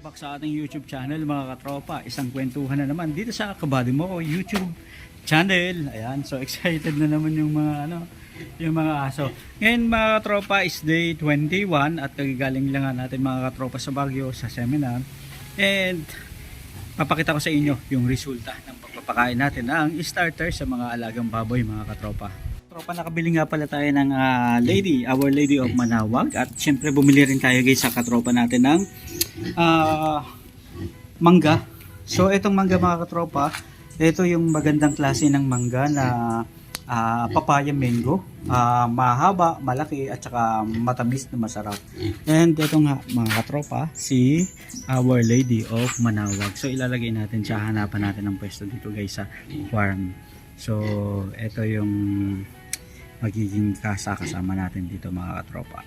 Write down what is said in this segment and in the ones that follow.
Back sa ating YouTube channel mga katropa, isang kwentuhan na naman dito sa Kabady Mo YouTube channel. Ayan, so excited na naman yung mga yung mga aso. Ngayon mga katropa is day 21 at galing lang natin mga katropa sa Baguio sa seminar. And papakita ko sa inyo yung resulta ng pagpapakain natin ng starter sa mga alagang baboy mga katropa. Tropa, nakabili nga pala tayo ng Our Lady of Manawag at syempre bumili rin tayo guys sa katropa natin ng mangga. So itong mangga mga katropa, ito yung magandang klase ng mangga na papaya mango, mahaba, malaki at saka matamis na masarap. And ito nga mga katropa, si Our Lady of Manawag. So ilalagay natin siya, hanapan natin ng pwesto dito guys sa farm. So ito yung magiging kasama natin dito mga katropa.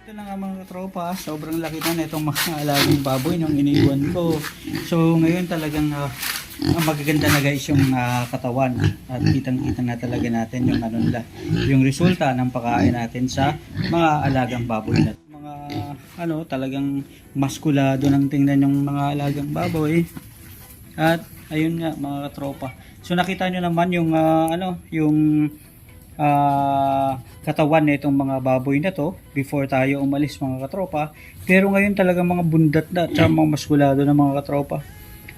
Ito na nga mga katropa, sobrang laki na itong mga alagang baboy nung iniwan ko. So ngayon talagang magaganda na guys yung katawan at kitang-kita na talaga natin yung yung resulta ng pagkain natin sa mga alagang baboy na mga talagang maskulado ng tingnan yung mga alagang baboy. At ayun nga mga katropa. So nakita nyo naman yung katawan na itong mga baboy na to before tayo umalis mga katropa, pero ngayon talaga mga bundat na at mga maskulado na mga katropa.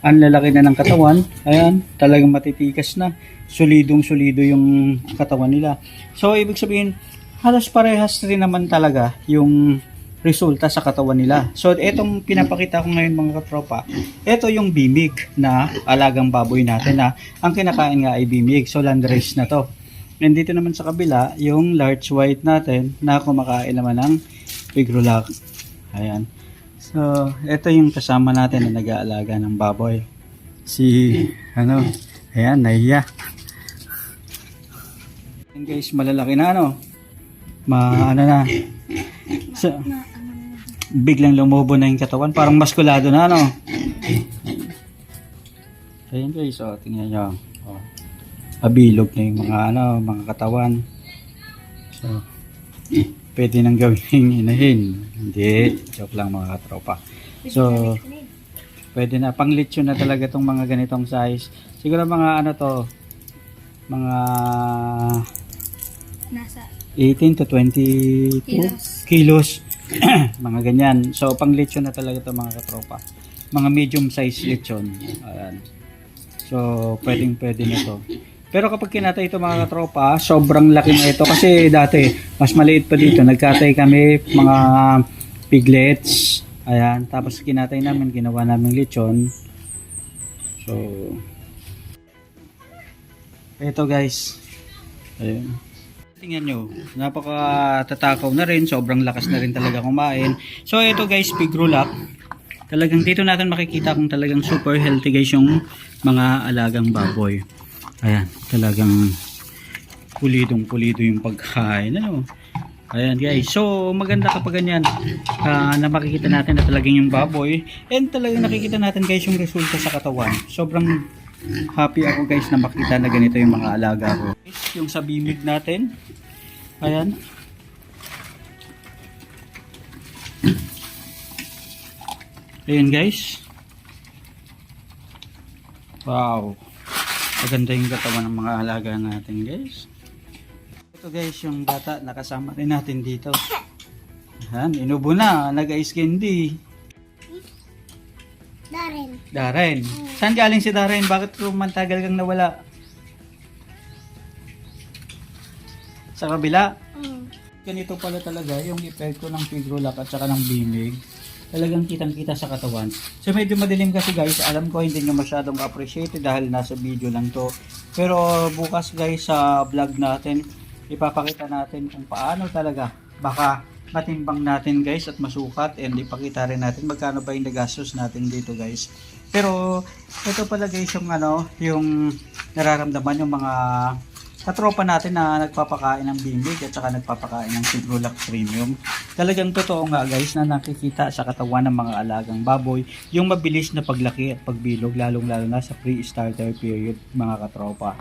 Ang lalaki na ng katawan, ayan, talagang matitikas na, solidong solido yung katawan nila. So ibig sabihin halos parehas rin naman talaga yung resulta sa katawan nila. So etong pinapakita ko ngayon mga katropa, ito yung bimig na alagang baboy natin na ang kinakain nga ay bimig, so landrace na to. And dito naman sa kabila, yung large white natin na kumakain naman ng pigrulac. Ayan. So, ito yung kasama natin na nag-aalaga ng baboy. Ayan, nahiya. Ayan guys, malalaki na na. So, biglang lumubo na yung katawan. Parang maskulado na Ayan guys, tingnan nyo. Abilog na yung mga katawan. So, pwede nang gawing inahin. Hindi, joke lang mga katropa. So, pwede na, pang lechon na talaga itong mga ganitong size. Siguro mga mga nasa 18 to 22 kilos. Mga ganyan. So, pang lechon na talaga itong mga katropa. Mga medium size lechon. Ayan. So, pwede na to. Pero kapag kinatay ito mga katropa, sobrang laki na ito. Kasi dati, mas maliit pa dito. Nagkatay kami mga piglets. Ayan. Tapos kinatay namin, ginawa namin lechon. So, ito guys. Ayan. Tingnan nyo, napaka-tatakaw na rin. Sobrang lakas na rin talaga kumain. So, ito guys, pigrulac. Talagang dito natin makikita kung talagang super healthy guys yung mga alagang baboy. Ayan, talagang pulidong-pulido yung pagkain. Ayan guys, so maganda kapag ganyan na makikita natin na talagang yung baboy and talagang nakikita natin guys yung resulta sa katawan. Sobrang happy ako guys na makita na ganito yung mga alaga ko. Yung sa bimig natin, ayan. Ayan guys. Wow. Maganda yung katawan ng mga alaga natin guys. Ito guys yung bata nakasama rin natin dito. Ayan, inubo na, nag-ice candy. Darren. Saan galing si Darren? Bakit mantagal kang nawala? Sa kabila? Ganito pala talaga yung epekto ng pigrulac at saka ng bimig. Talagang kitang-kita sa katawan. So medyo madilim kasi guys, alam ko hindi nyo masyadong appreciate dahil nasa video lang to. Pero bukas guys sa vlog natin, ipapakita natin kung paano talaga baka matimbang natin guys at masukat, and ipakita rin natin magkano ba yung nagastos natin dito guys. Pero ito pala guys yung nararamdaman yung mga katropa natin na nagpapakain ng bimig at saka nagpapakain ng pigrulac premium. Talagang totoo nga guys na nakikita sa katawan ng mga alagang baboy yung mabilis na paglaki at pagbilog, lalong lalo na sa pre-starter period mga katropa.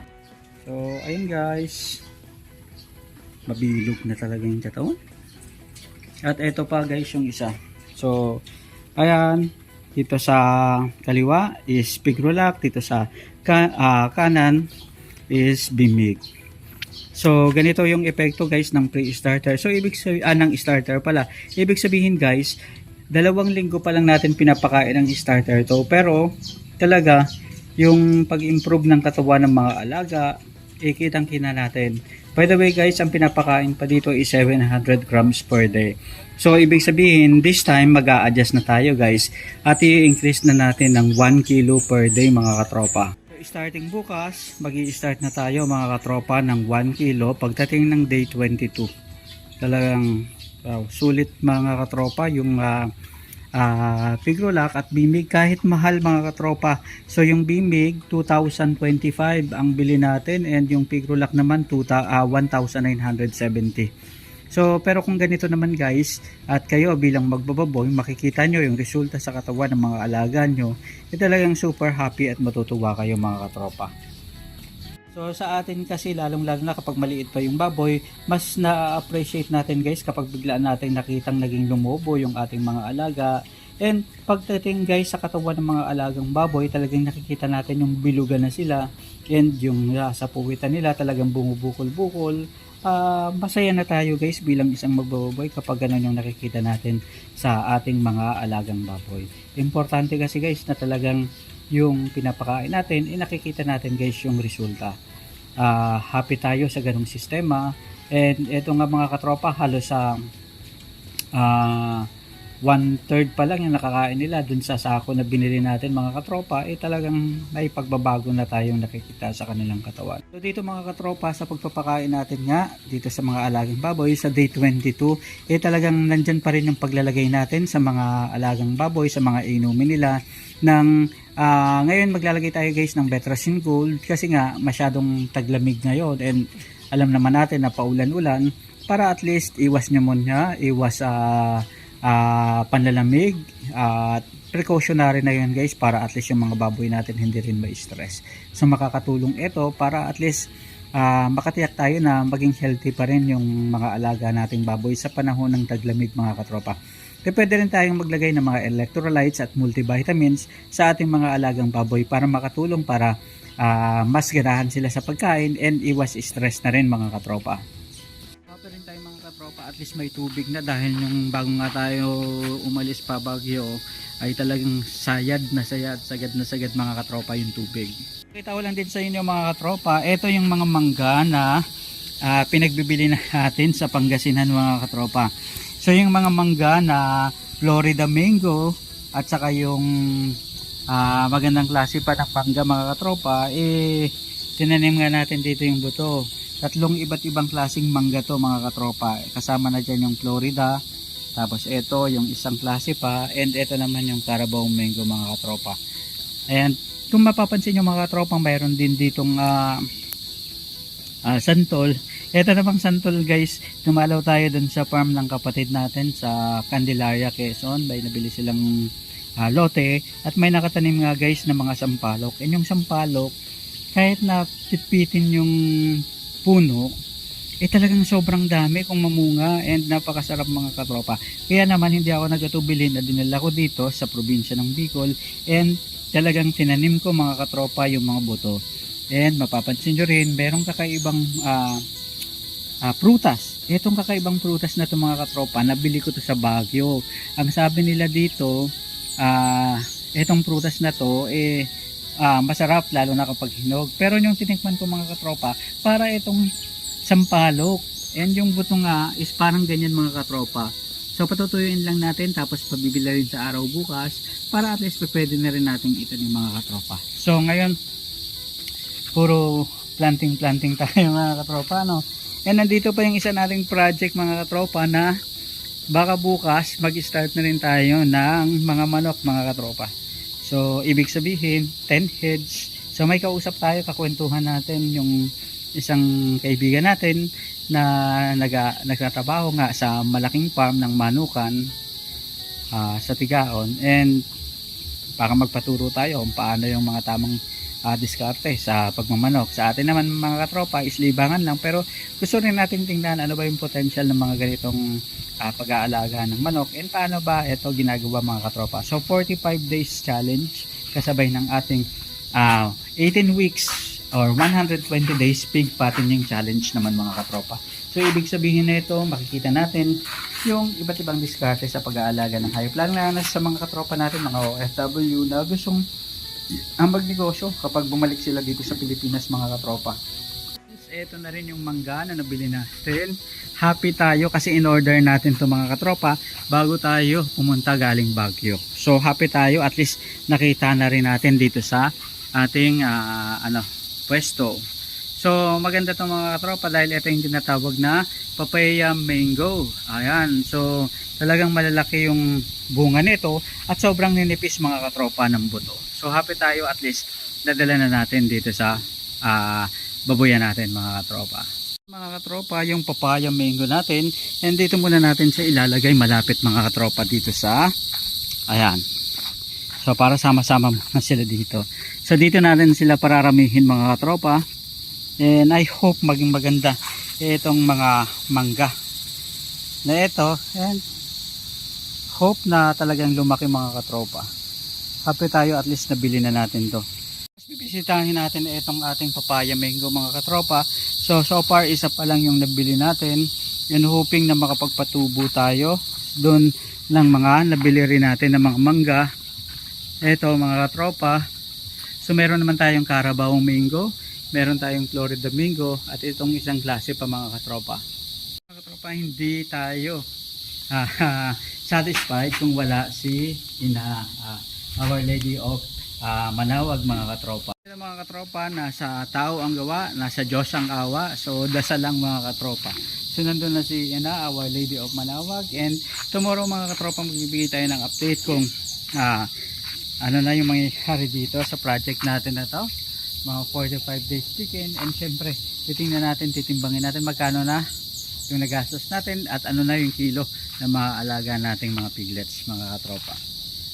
So ayun guys, mabilog na talaga yung katawan. At ito pa guys yung isa. So Ayan, dito sa kaliwa is Pigrolac, dito sa kanan is Bimig. So, ganito yung epekto guys ng pre-starter. So, ibig sabihin, ng starter pala. Ibig sabihin guys, 2 linggo pa lang natin pinapakain ng starter to. Pero, talaga, yung pag-improve ng katawan ng mga alaga, kitang-kita natin. By the way guys, ang pinapakain pa dito is 700 grams per day. So, ibig sabihin, this time, mag-a-adjust na tayo guys. At i-increase na natin ng 1 kilo per day mga katropa. Starting bukas, magi-start na tayo mga katropa ng 1 kilo pagdating ng day 22. Talagang sulit mga katropa yung Pigrolac at Bimig kahit mahal mga katropa. So yung Bimig 2,025 ang bili natin and yung Pigrolac naman 1,970. So pero kung ganito naman guys at kayo bilang magbababoy, makikita nyo yung resulta sa katawan ng mga alaga nyo, talagang super happy at matutuwa kayo mga katropa. So sa atin kasi lalong lalo na kapag maliit pa yung baboy, mas na-appreciate natin guys kapag biglaan natin nakitang naging lumobo yung ating mga alaga. And pagdating guys sa katawan ng mga alagang baboy, talagang nakikita natin yung bilugan na sila and yung sa puwitan nila talagang bumubukol-bukol. Masaya na tayo guys bilang isang magbababoy kapag ganun yung nakikita natin sa ating mga alagang baboy. Importante kasi guys na talagang yung pinapakain natin, nakikita natin guys yung resulta. Happy tayo sa ganung sistema. And eto nga mga katropa, halos sa 1/3 pa lang yung nakakain nila dun sa sako na binili natin mga katropa, talagang may pagbabago na tayong nakikita sa kanilang katawan. So dito mga katropa, sa pagpapakain natin nga dito sa mga alagang baboy sa day 22, talagang nandyan pa rin yung paglalagay natin sa mga alagang baboy, sa mga inumin nila ng ngayon maglalagay tayo guys ng Betracin Gold kasi nga masyadong taglamig ngayon and alam naman natin na paulan-ulan, para at least iwas pneumonia, iwas panlalamig at precautionary na yun guys para at least yung mga baboy natin hindi rin ma-stress. So makakatulong ito para at least makatiyak tayo na maging healthy pa rin yung mga alaga nating baboy sa panahon ng taglamig mga katropa. Pwede rin tayong maglagay ng mga electrolytes at multivitamins sa ating mga alagang baboy para makatulong para mas ganahan sila sa pagkain and iwas stress na rin mga katropa. Rin tayo mga katropa, at least may tubig na dahil yung bago nga tayo umalis pa Baguio ay talagang sagad na sagad mga katropa yung tubig. Kita ko lang din sa inyo mga katropa, ito yung mga mangga na pinagbibili natin sa Pangasinan mga katropa. So yung mga mangga na Florida Mango at saka yung magandang klase pa ng mangga mga katropa, tinanim nga natin dito yung buto. 3 iba't ibang klaseng mangga to mga katropa. Kasama na dyan yung Florida. Tapos ito yung isang klase pa. And ito naman yung Carabao Mango mga katropa. Ayan. Kung mapapansin nyo mga katropa, mayroon din ditong santol. Ito namang santol guys. Dumalaw tayo dun sa farm ng kapatid natin sa Candelaria, Quezon. May nabili silang lote. At may nakatanim nga guys na mga sampalok. And yung sampalok, kahit na pitpitin yung puno, talagang sobrang dami kung mamunga and napakasarap mga katropa. Kaya naman hindi ako nagatubilin na dinala ko dito sa probinsya ng Bicol and talagang tinanim ko mga katropa yung mga buto. And mapapansin nyo rin, merong kakaibang prutas. Itong kakaibang prutas na ito mga katropa, nabili ko to sa Baguio. Ang sabi nila dito, itong prutas na to masarap lalo na kapag hinog. Pero yung tinikman ko mga katropa, para itong sampalok. And yung buto nga is parang ganyan mga katropa. So patutuyuin lang natin tapos pabibila rin sa araw bukas para at least pwede na rin natin itanim mga katropa. So ngayon puro planting tayo mga katropa, no? And nandito pa yung isa nating project mga katropa na baka bukas mag-start na rin tayo ng mga manok mga katropa. So, ibig sabihin, 10 heads. So, may kausap tayo, kakwentuhan natin yung isang kaibigan natin na nagtatrabaho nga sa malaking farm ng manukan sa Tigaon. And, para magpaturo tayo kung paano yung mga tamang diskarte sa pagmamanok. Sa atin naman mga katropa is libangan lang, pero gusto rin natin tingnan ano ba yung potential ng mga ganitong pag-aalaga ng manok and paano ba ito ginagawa mga katropa. So 45 days challenge kasabay ng ating 18 weeks or 120 days pig fattening challenge naman mga katropa. So ibig sabihin nito, makikita natin yung iba't ibang diskarte sa pag-aalaga ng hayop. Lalo na sa mga katropa natin, mga OFW na gustong magnegosyo kapag bumalik sila dito sa Pilipinas mga katropa. Ito na rin yung mangga na nabili natin. Happy tayo kasi in order natin to mga katropa bago tayo pumunta galing Baguio. So happy tayo, at least nakita na rin natin dito sa ating pwesto. So maganda to mga katropa dahil ito yung tinatawag na papaya mango. Ayan, so talagang malalaki yung bunga nito at sobrang ninipis mga katropa ng buto. So happy tayo, at least dadala na natin dito sa babuyan natin mga katropa. Mga katropa, yung papaya mango natin, and dito muna natin siya ilalagay malapit mga katropa dito sa ayan. So para sama-sama na sila dito. So dito natin sila pararamihin mga katropa. And I hope maging maganda itong mga mangga na ito, and hope na talagang lumaki mga katropa. Happy tayo, at least nabili na natin to. Bibisitahin natin itong ating papaya mango mga katropa. So far isa pa lang yung nabili natin, and hoping na makapagpatubo tayo doon ng mga nabili rin natin ng mga mangga. Ito mga katropa, so meron naman tayong Carabao mango, meron tayong Florida mango, at itong isang klase pa mga katropa. Mga katropa, hindi tayo satisfied kung wala si Our Lady of Manawag mga katropa. Mga katropa, nasa tao ang gawa, nasa Diyos ang awa, so dasal lang mga katropa. So nandun na si Our Lady of Manawag, and tomorrow mga katropa magbibigay tayo ng update kung ano na yung mangyayari dito sa project natin na to, mga 45 days chicken. And syempre titingnan natin, titimbangin natin magkano na yung nagastos natin at ano na yung kilo na maaalaga nating mga piglets mga katropa.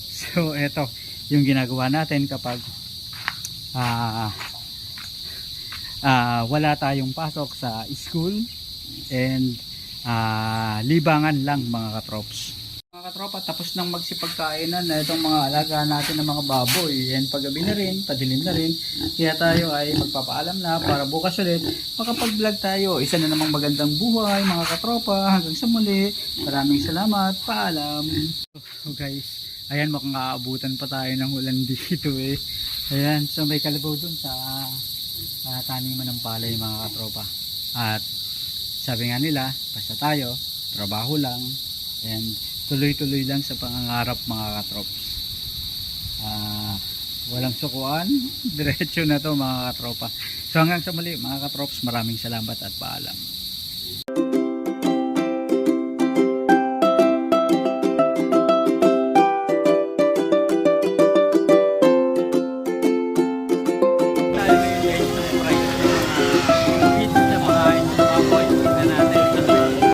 So eto yung ginagawa natin kapag wala tayong pasok sa school, and libangan lang mga katrops. Mga katropa, tapos nang magsipagkainan na itong mga alaga natin ng mga baboy, and paggabi na rin, padilim na rin, kaya tayo ay magpapaalam na para bukas ulit makapag-vlog tayo. Isa na namang magandang buhay mga katropa, hanggang sa muli, maraming salamat, paalam. So guys, ayan, mukhang aabutan pa tayo ng ulan dito eh. Ayan, so may kalabaw dun sa taniman ng palay mga katropa, at sabi nga nila, basta tayo trabaho lang and tuloy-tuloy lang sa pangangarap mga katrops. Walang sukuan, diretso na to mga katropa. So hanggang sa muli mga katrops, maraming salamat at paalam.